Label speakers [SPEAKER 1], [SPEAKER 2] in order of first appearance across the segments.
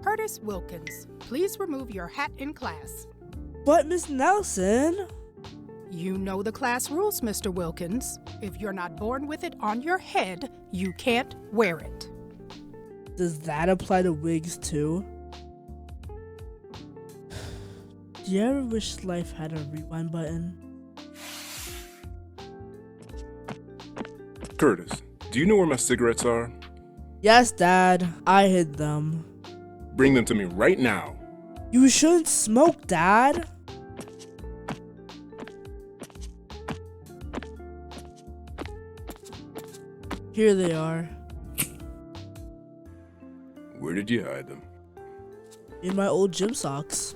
[SPEAKER 1] Curtis Wilkins, please remove your hat in class.
[SPEAKER 2] But Miss Nelson...
[SPEAKER 1] You know the class rules, Mr. Wilkins. If you're not born with it on your head, you can't wear it.
[SPEAKER 2] Does that apply to wigs too? Do you ever wish life had a rewind button?
[SPEAKER 3] Curtis, do you know where my cigarettes are?
[SPEAKER 2] Yes, Dad. I hid them.
[SPEAKER 3] Bring them to me right now.
[SPEAKER 2] You shouldn't smoke, Dad. Here they are.
[SPEAKER 3] Where did you hide them?
[SPEAKER 2] In my old gym socks.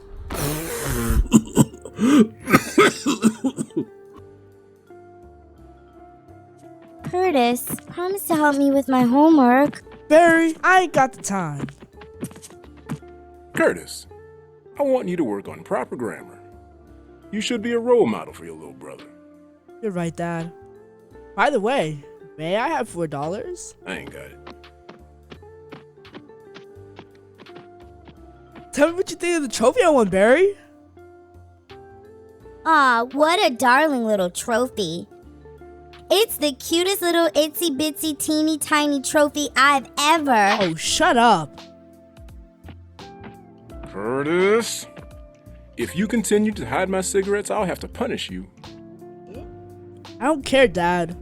[SPEAKER 4] Curtis, promise to help me with my homework.
[SPEAKER 2] Barry, I ain't got the time.
[SPEAKER 3] Curtis, I want you to work on proper grammar. You should be a role model for your little brother.
[SPEAKER 2] You're right, Dad. By the way, may I have $4?
[SPEAKER 3] I ain't got it.
[SPEAKER 2] Tell me what you think of the trophy I won, Barry.
[SPEAKER 4] Aw, what a darling little trophy. It's the cutest little itsy bitsy teeny tiny trophy I've ever...
[SPEAKER 2] Oh, shut up.
[SPEAKER 3] Curtis, if you continue to hide my cigarettes, I'll have to punish you.
[SPEAKER 2] I don't care, Dad.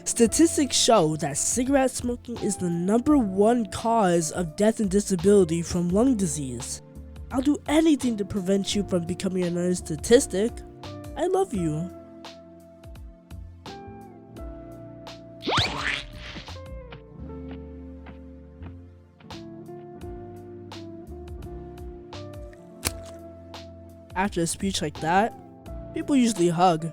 [SPEAKER 2] Statistics show that cigarette smoking is the #1 cause of death and disability from lung disease. I'll do anything to prevent you from becoming another statistic. I love you. After a speech like that, people usually hug.